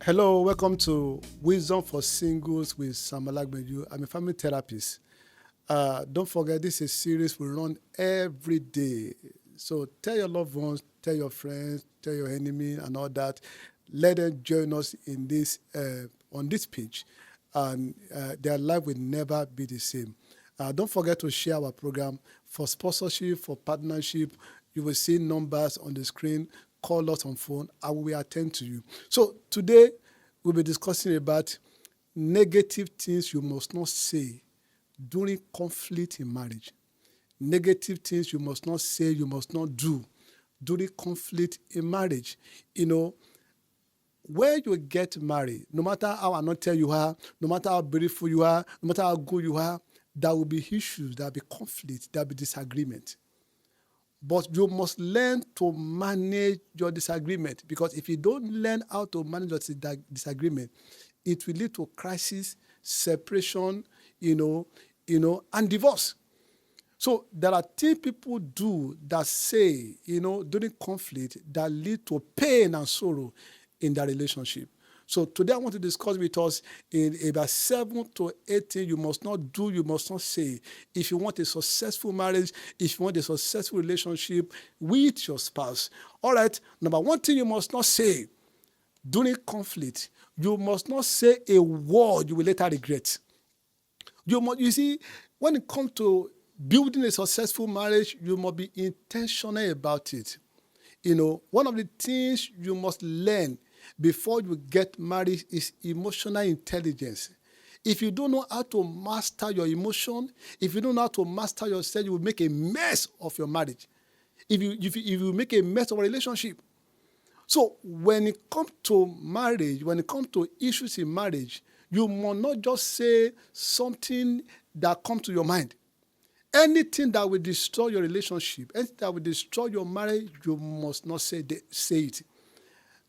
Hello, welcome to Wisdom for Singles with Olagbenjo. I'm a family therapist. Don't forget, this is a series we run every day. So tell your loved ones, tell your friends, tell your enemy and all that. Let them join us in this on this page, and their life will never be the same. Don't forget to share our program. For sponsorship, for partnership, you will see numbers on the screen. Call us on phone, and we will attend to you. So today, we'll be discussing about negative things you must not say during conflict in marriage. Negative things you must not say, you must not do during conflict in marriage. You know, when you get married, no matter how anointed you are, no matter how beautiful you are, no matter how good you are, there will be issues, there will be conflict, there will be disagreement. But you must learn to manage your disagreement, because if you don't learn how to manage your disagreement, it will lead to crisis, separation, and divorce. So there are things people do that say, during conflict that lead to pain and sorrow in their relationship. So today I want to discuss with us in about 7 to 8 things you must not do, you must not say. If you want a successful marriage, if you want a successful relationship with your spouse. All right, number 1 thing you must not say during conflict, you must not say a word you will later regret. You see, when it comes to building a successful marriage, you must be intentional about it. One of the things you must learn before you get married is emotional intelligence. If you don't know how to master your emotion, if you don't know how to master yourself, you will make a mess of your marriage. If you make a mess of a relationship. So when it comes to marriage, when it comes to issues in marriage, you must not just say something that comes to your mind. Anything that will destroy your relationship, anything that will destroy your marriage, you must not say it.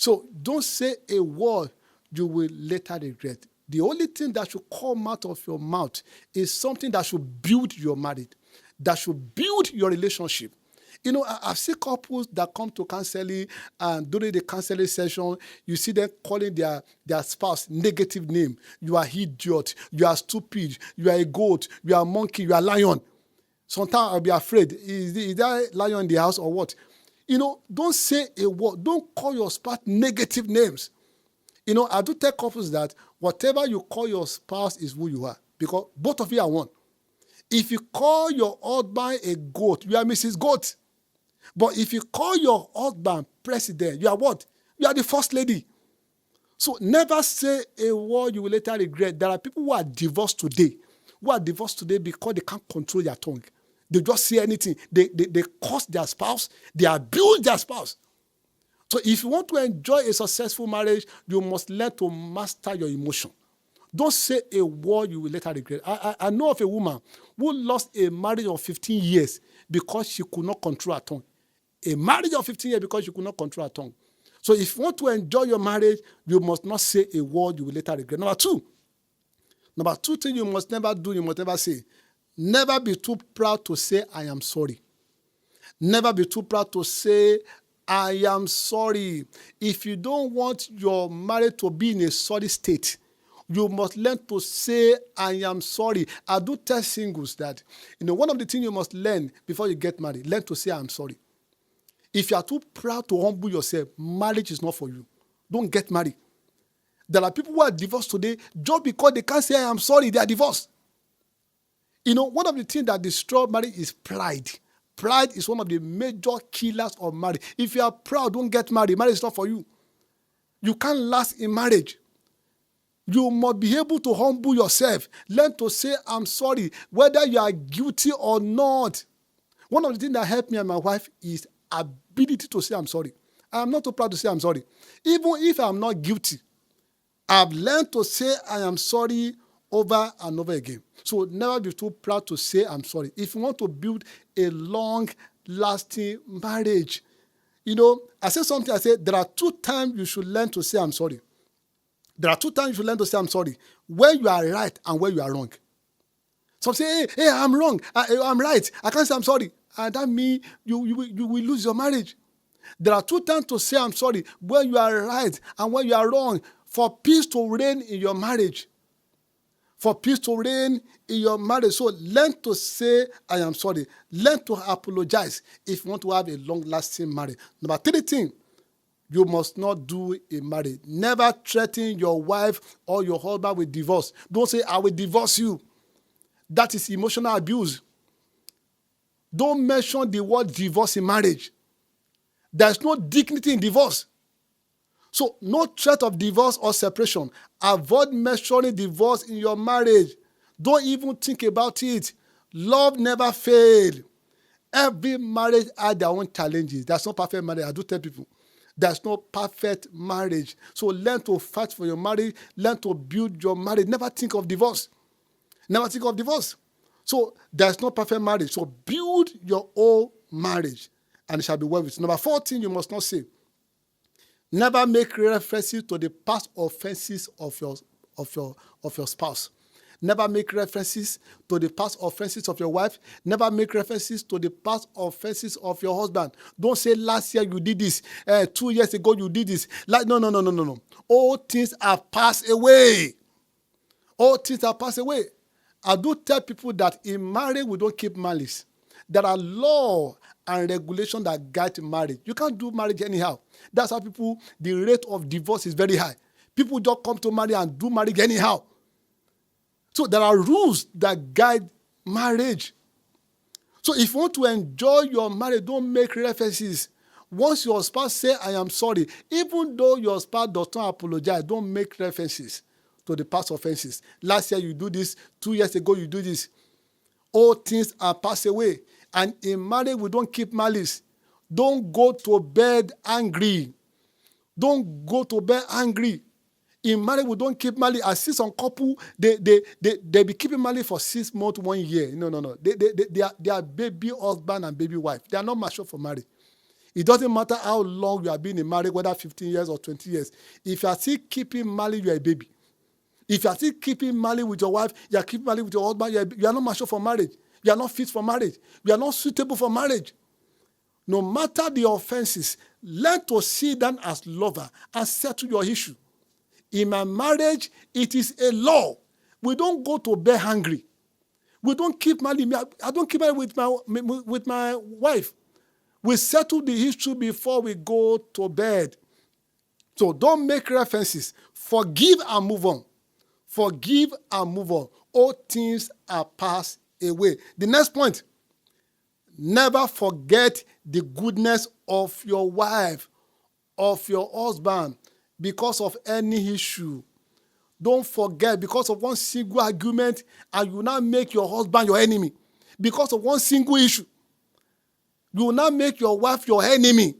So don't say a word you will later regret. The only thing that should come out of your mouth is something that should build your marriage, that should build your relationship. I've seen couples that come to counseling, and during the counseling session, you see them calling their spouse negative name. You are idiot, you are stupid, you are a goat, you are a monkey, you are a lion. Sometimes I'll be afraid, is there a lion in the house or what? Don't say a word. Don't call your spouse negative names. I do tell couples that whatever you call your spouse is who you are, because both of you are one. If you call your husband a goat, you are Mrs. Goat. But if you call your husband president, you are what? You are the first lady. So never say a word you will later regret. There are people who are divorced today because they can't control their tongue. They just say anything. They curse their spouse. They abuse their spouse. So if you want to enjoy a successful marriage, you must learn to master your emotion. Don't say a word you will later regret. I know of a woman who lost a marriage of 15 years because she could not control her tongue. A marriage of 15 years because she could not control her tongue. So if you want to enjoy your marriage, you must not say a word you will later regret. Number two thing you must never do, you must never say. Never be too proud to say, I am sorry. Never be too proud to say, I am sorry. If you don't want your marriage to be in a sorry state, you must learn to say, I am sorry. I do tell singles that, one of the things you must learn before you get married, learn to say, I am sorry. If you are too proud to humble yourself, marriage is not for you. Don't get married. There are people who are divorced today just because they can't say, I am sorry, they are divorced. One of the things that destroy marriage is pride. Pride is one of the major killers of marriage. If you are proud, don't get married. Marriage is not for you. You can't last in marriage. You must be able to humble yourself. Learn to say, I'm sorry, whether you are guilty or not. One of the things that helped me and my wife is ability to say, I'm sorry. I am not too proud to say, I'm sorry. Even if I'm not guilty, I've learned to say, I am sorry over and over again. So never be too proud to say, I'm sorry. If you want to build a long-lasting marriage, I said something, I said, there are 2 times you should learn to say, I'm sorry. There are 2 times you should learn to say, I'm sorry. Where you are right and where you are wrong. Some say, hey, I'm wrong. I'm right. I can't say I'm sorry. and that means you will lose your marriage. There are two times to say I'm sorry, when you are right and when you are wrong, for peace to reign in your marriage. For peace to reign in your marriage. So learn to say I am sorry. Learn to apologize if you want to have a long-lasting marriage. Number 3 thing you must not do in marriage. Never threaten your wife or your husband with divorce. Don't say, I will divorce you. That is emotional abuse. Don't mention the word divorce in marriage. There's no dignity in divorce. So no threat of divorce or separation. Avoid mentioning divorce in your marriage. Don't even think about it. Love never fails. Every marriage has their own challenges. There's no perfect marriage. I do tell people. There's no perfect marriage. So learn to fight for your marriage. Learn to build your marriage. Never think of divorce. Never think of divorce. So there's no perfect marriage. So build your own marriage and it shall be well with you. Number 14, you must not say. Never make references to the past offenses of your spouse. Never make references to the past offenses of your wife. Never make references to the past offenses of your husband. Don't say last year you did this. 2 years ago you did this. No. All things are passed away. All things are passed away. I do tell people that in marriage we don't keep malice. There are law and regulation that guide marriage. You can't do marriage anyhow. That's how the rate of divorce is very high. People just come to marry and do marriage anyhow. So there are rules that guide marriage. So if you want to enjoy your marriage, don't make references. Once your spouse say, I am sorry, even though your spouse does not apologize, don't make references to the past offenses. Last year you do this, 2 years ago you do this. All things are passed away. And in marriage, we don't keep malice. Don't go to bed angry. Don't go to bed angry. In marriage, we don't keep malice. I see some couple, they be keeping malice for 6 months, 1 year. No. They are baby husband and baby wife. They are not mature for marriage. It doesn't matter how long you have been in marriage, whether 15 years or 20 years. If you are still keeping malice, you are a baby. If you are still keeping malice with your wife, you are keeping malice with your husband, you are not mature for marriage. You are not fit for marriage. You are not suitable for marriage. No matter the offenses, learn to see them as lover and settle your issue. In my marriage, it is a law. We don't go to bed hungry. We don't keep malice. I don't keep malice with my wife. We settle the issue before we go to bed. So don't make references. Forgive and move on. Forgive and move on. All things are passed away. The next point, never forget the goodness of your wife, of your husband, because of any issue. Don't forget, because of one single argument, and you now make your husband your enemy. Because of one single issue, you will now make your wife your enemy.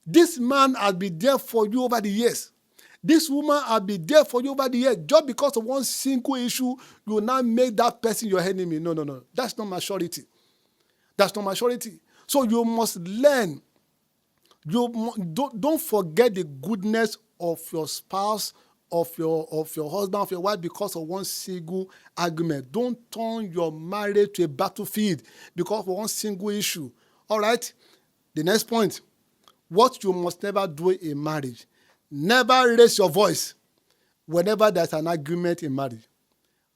This man has been there for you over the years. This woman has been there for you over the years. Just because of one single issue, you will not make that person your enemy. No. That's not maturity. That's not maturity. So you must learn. Don't forget the goodness of your spouse, of your husband, of your wife because of one single argument. Don't turn your marriage to a battlefield because of one single issue. All right? The next point. What you must never do in marriage. Never raise your voice whenever there's an argument in marriage.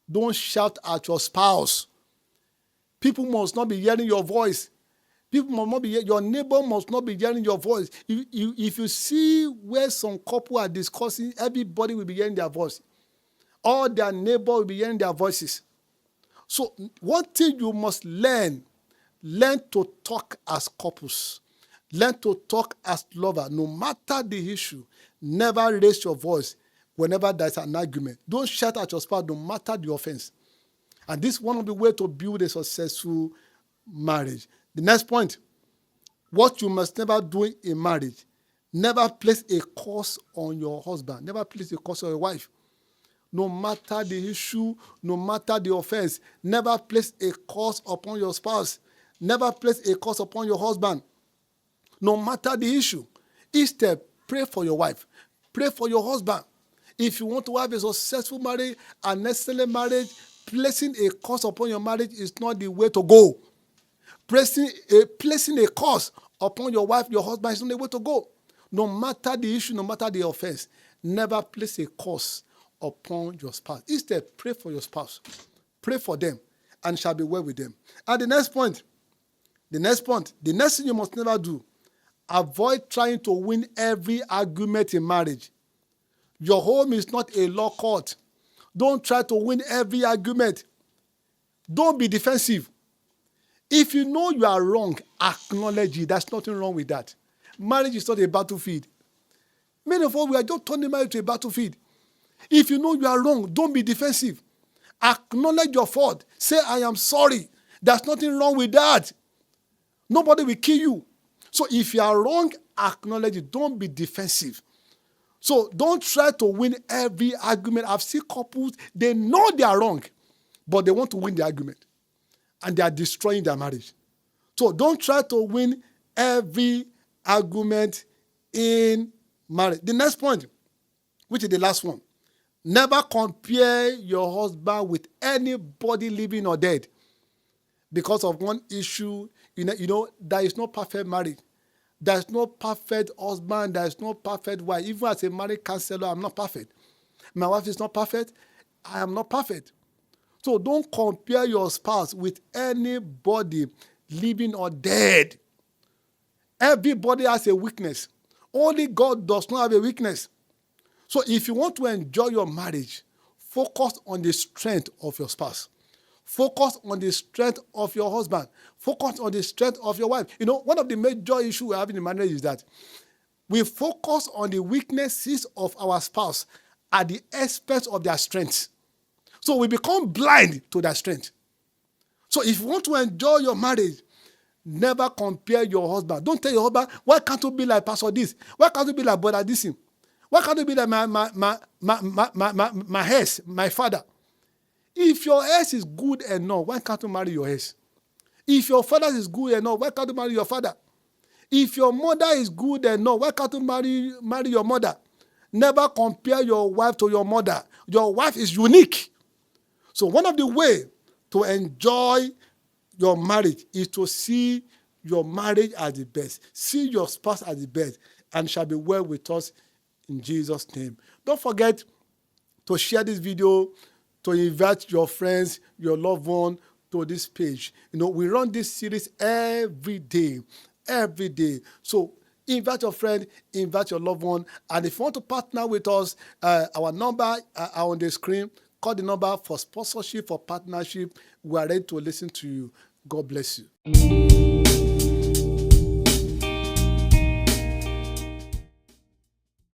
Don't shout at your spouse. People must not be hearing your voice. Your neighbor must not be hearing your voice. If you see where some couple are discussing, everybody will be hearing their voice. All their neighbor will be hearing their voices. So one thing you must learn to talk as couples. Learn to talk as lovers. No matter the issue, never raise your voice whenever there's an argument. Don't shout at your spouse no matter the offense. And this is one of the ways to build a successful marriage. The next point, what you must never do in marriage, never place a curse on your husband. Never place a curse on your wife. No matter the issue, no matter the offense, never place a curse upon your spouse. Never place a curse upon your husband. No matter the issue. Instead, pray for your wife. Pray for your husband. If you want to have a successful marriage, an excellent marriage, placing a curse upon your marriage is not the way to go. placing a curse upon your wife, your husband is not the way to go. No matter the issue, no matter the offense, never place a curse upon your spouse. Instead, pray for your spouse. Pray for them, and shall be well with them. And the next thing you must never do, avoid trying to win every argument in marriage. Your home is not a law court. Don't try to win every argument. Don't be defensive. If you know you are wrong, acknowledge it. There's nothing wrong with that. Marriage is not a battlefield. Many of us, we are just turning marriage to a battlefield. If you know you are wrong, don't be defensive. Acknowledge your fault. Say, I am sorry. There's nothing wrong with that. Nobody will kill you. So if you are wrong, acknowledge it. Don't be defensive. So don't try to win every argument. I've seen couples, they know they are wrong, but they want to win the argument. And they are destroying their marriage. So don't try to win every argument in marriage. The next point, which is the last one. Never compare your husband with anybody living or dead. Because of one issue, there is no perfect marriage. There is no perfect husband. There is no perfect wife. Even as a marriage counselor, I'm not perfect. My wife is not perfect. I am not perfect. So don't compare your spouse with anybody living or dead. Everybody has a weakness. Only God does not have a weakness. So if you want to enjoy your marriage, focus on the strength of your spouse. Focus on the strength of your husband. Focus on the strength of your wife. One of the major issues we have in marriage is that we focus on the weaknesses of our spouse at the expense of their strengths. So we become blind to their strength. So if you want to enjoy your marriage, never compare your husband. Don't tell your husband, why can't you be like Pastor this? Why can't you be like Brother this? Why can't you be like my ex, my father? If your ex is good enough, why can't you marry your ex? If your father is good enough, why can't you marry your father? If your mother is good enough, why can't you marry your mother? Never compare your wife to your mother. Your wife is unique. So one of the ways to enjoy your marriage is to see your marriage as the best. See your spouse as the best, and shall be well with us in Jesus' name. Don't forget to share this video, to invite your friends, your loved one to this page. We run this series every day. So invite your friend, invite your loved one. And if you want to partner with us, our number are on the screen. Call the number for sponsorship, for partnership. We are ready to listen to you. God bless you.